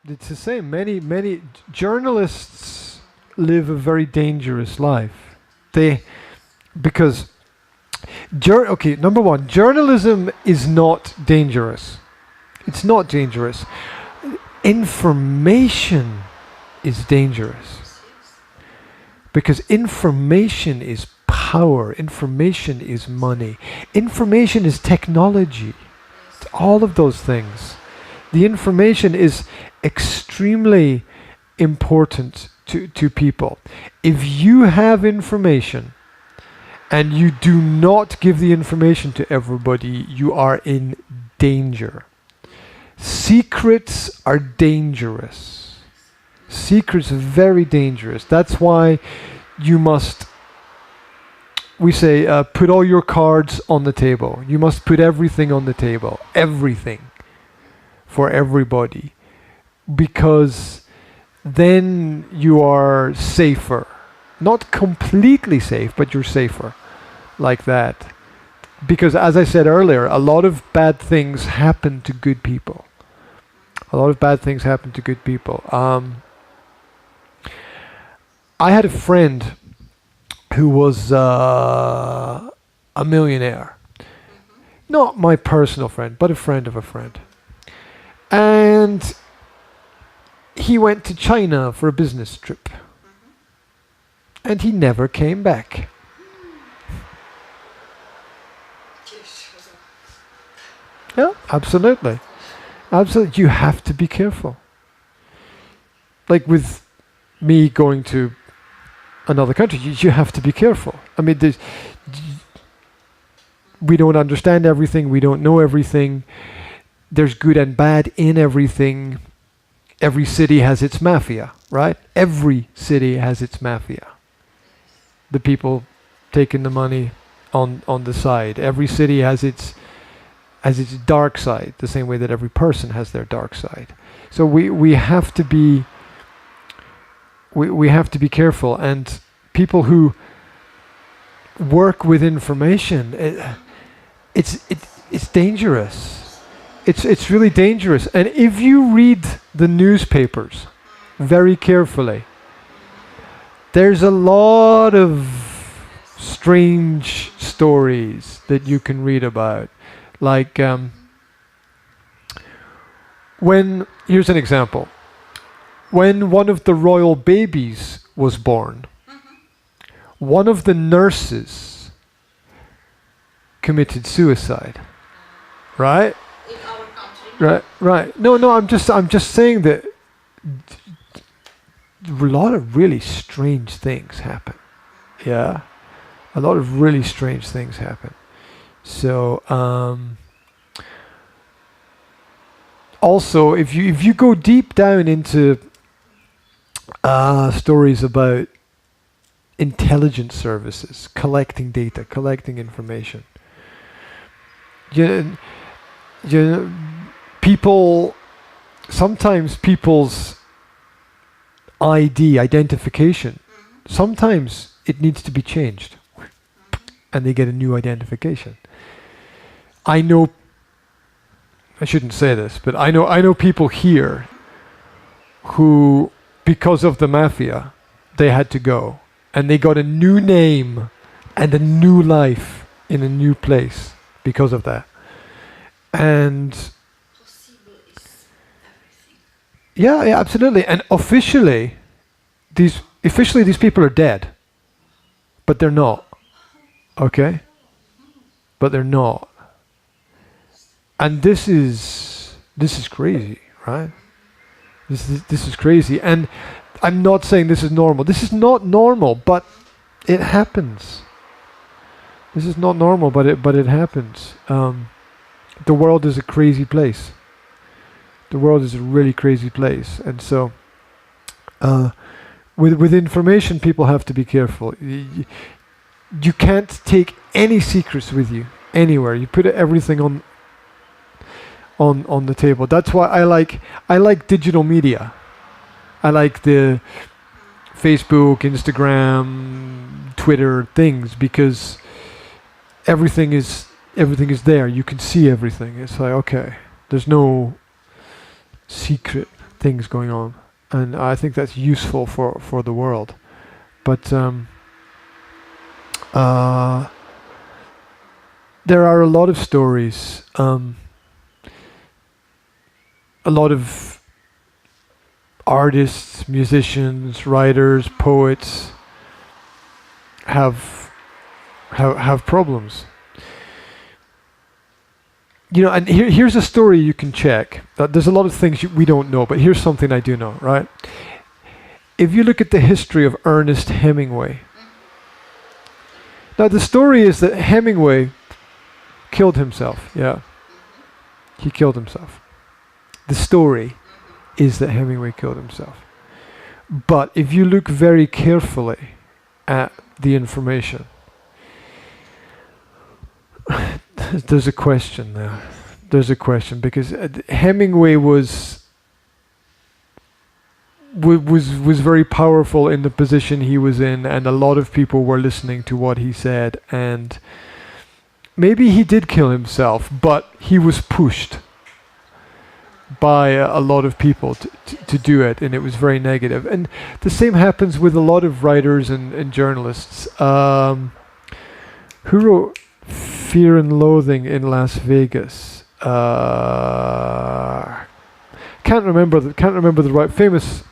It's the same. Many journalists live a very dangerous life. They, because, okay, number one, journalism is not dangerous. It's not dangerous. Information is dangerous. Because information is power. Information is money. Information is technology. It's all of those things. The information is extremely important to people. If you have information and you do not give the information to everybody, you are in danger. Secrets are dangerous. Secrets are very dangerous. That's why you must, we say, put all your cards on the table. You must put everything on the table. Everything. For everybody. Because then you are safer. Not completely safe, but you're safer. Like that. Because as I said earlier, a lot of bad things happen to good people. A lot of bad things happen to good people. I had a friend who was a millionaire. Not my personal friend, but a friend of a friend. And he went to China for a business trip. And he never came back. Yeah, absolutely. Absolutely. You have to be careful. Like with me going to another country, you have to be careful. I mean, we don't understand everything. We don't know everything. There's good and bad in everything. Every city has its mafia, right? Every city has its mafia. The people taking the money on the side. Every city has its dark side, the same way that every person has their dark side. So we have to be we have to be careful. And people who work with information, it's dangerous. It's really dangerous. And if you read the newspapers very carefully, there's a lot of strange stories that you can read about. Like, here's an example. When one of the royal babies was born, one of the nurses committed suicide. Right? In our country. Right. No, I'm just saying that a lot of really strange things happen. Yeah. A lot of really strange things happen. So, also, if you go deep down into stories about intelligence services, collecting data, collecting information, sometimes people's identification, sometimes it needs to be changed, and they get a new identification. I shouldn't say this, but I know people here who, because of the mafia, they had to go, and they got a new name and a new life in a new place because of that. And yeah, absolutely. And officially these people are dead, but they're not. Okay? But they're not. And this is crazy, right? This is crazy. And I'm not saying this is normal. This is not normal, but it happens. This is not normal, but it happens. The world is a crazy place. The world is a really crazy place. And so with information, people have to be careful. You can't take any secrets with you anywhere. You put everything on the table. That's why I like digital media. I like the Facebook, Instagram, Twitter things, because everything is there. You can see everything. It's like, okay, there's no secret. things going on, and I think that's useful for the world. But there are a lot of stories, a lot of artists, musicians, writers, poets have problems. You know, and here's a story you can check. There's a lot of things we don't know, but here's something I do know, right? If you look at the history of Ernest Hemingway. Now, the story is that Hemingway killed himself, yeah. He killed himself. The story is that Hemingway killed himself. But if you look very carefully at the information, there's a question there. There's a question, because Hemingway was very powerful in the position he was in, and a lot of people were listening to what he said, and maybe he did kill himself, but he was pushed by a lot of people to do it, and it was very negative. And the same happens with a lot of writers and journalists. Who wrote Fear and Loathing in Las Vegas? Can't remember the right famous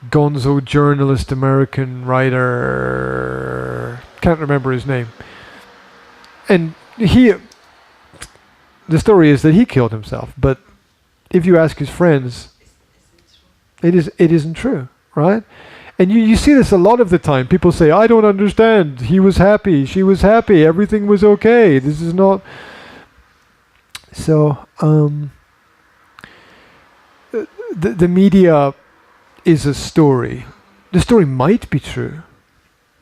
gonzo journalist, American writer. Can't remember his name. And the story is that he killed himself, but if you ask his friends, it isn't true, right? And you see this a lot of the time. People say, I don't understand. He was happy. She was happy. Everything was okay. This is not... So, the media is a story. The story might be true.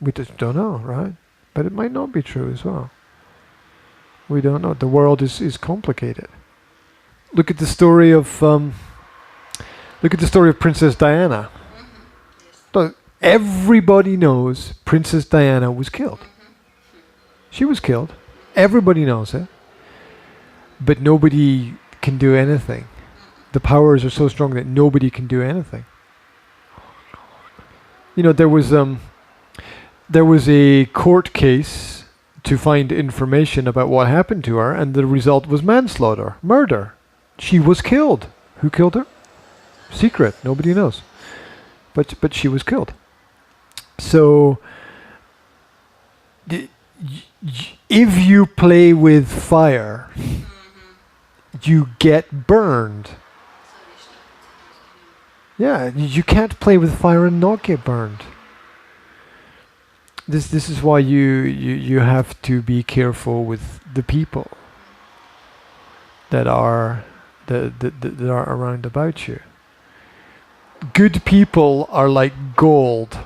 We just don't know, right? But it might not be true as well. We don't know. The world is complicated. Look at the story of Princess Diana. Look, everybody knows Princess Diana was killed. She was killed. Everybody knows it. But nobody can do anything. The powers are so strong that nobody can do anything. You know, there was a court case to find information about what happened to her, and the result was manslaughter, murder. She was killed. Who killed her? Secret. Nobody knows. But she was killed. So if you play with fire, you get burned. Yeah, you can't play with fire and not get burned. This is why you have to be careful with the people that are that are around about you. Good people are like gold.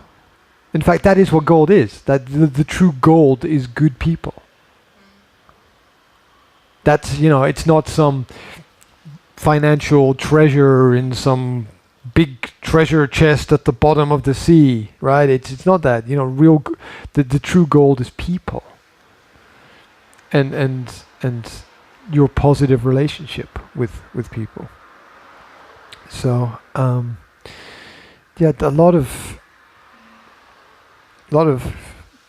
In fact, that is what gold is. That the true gold is good people. That's, you know, it's not some financial treasure in some big treasure chest at the bottom of the sea, right? It's not that. You know, the true gold is people, and your positive relationship with people. So yeah, a lot of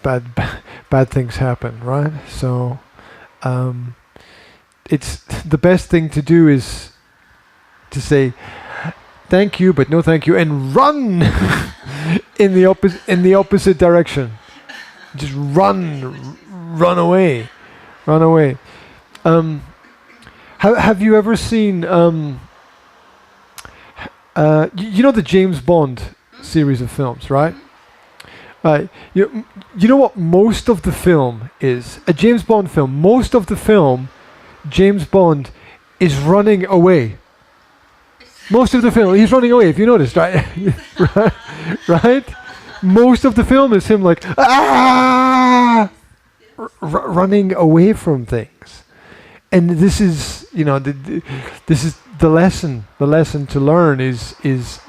bad things happen, right? So it's the best thing to do is to say thank you, but no thank you, and run in the opposite direction. Just run away. Have you ever seen you know the James Bond series of films, right? You know what most of the film is? A James Bond film. Most of the film, James Bond is running away. Most of the film, he's running away, if you noticed, right? right? Most of the film is him like, running away from things. And this is, you know, this is the lesson. The lesson to learn is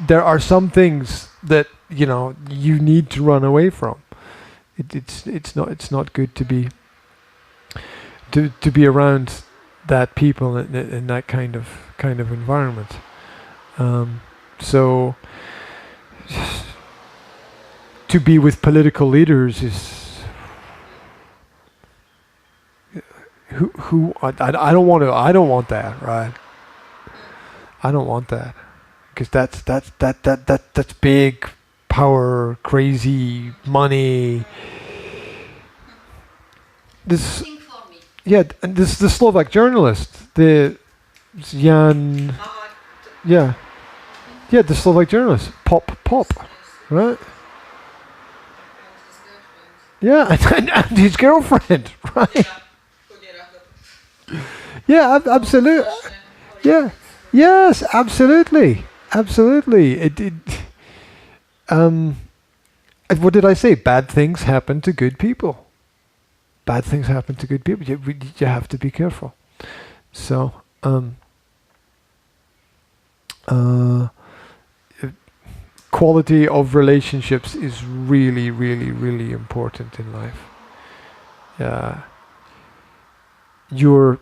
there are some things that, you know, you need to run away from. It's not good to be around that people in that kind of environment. So to be with political leaders is who I don't want to. I don't want that, right? I don't want that because that's big power, crazy money. This, Think for me. yeah, and this the Slovak journalist, the Jan, yeah, the Slovak journalist, pop, right? Yeah, and his girlfriend, right? Yeah, absolutely. Yeah, yes, absolutely. What did I say? Bad things happen to good people. Bad things happen to good people. You have to be careful. So, quality of relationships is really, really, really important in life. Your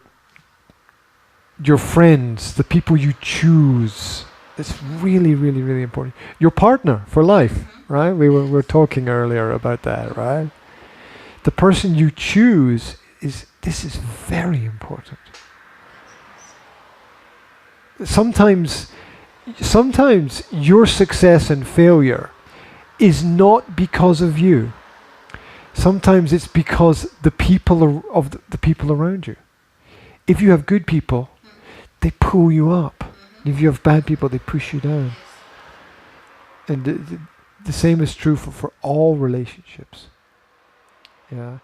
friends, the people you choose, it's really, really, really important. Your partner for life, right? We were talking earlier about that, right? The person you choose is very important. Sometimes your success and failure is not because of you. Sometimes it's because the people the people around you. If you have good people, they pull you up. If you have bad people, they push you down. And the same is true for all relationships. Yeah.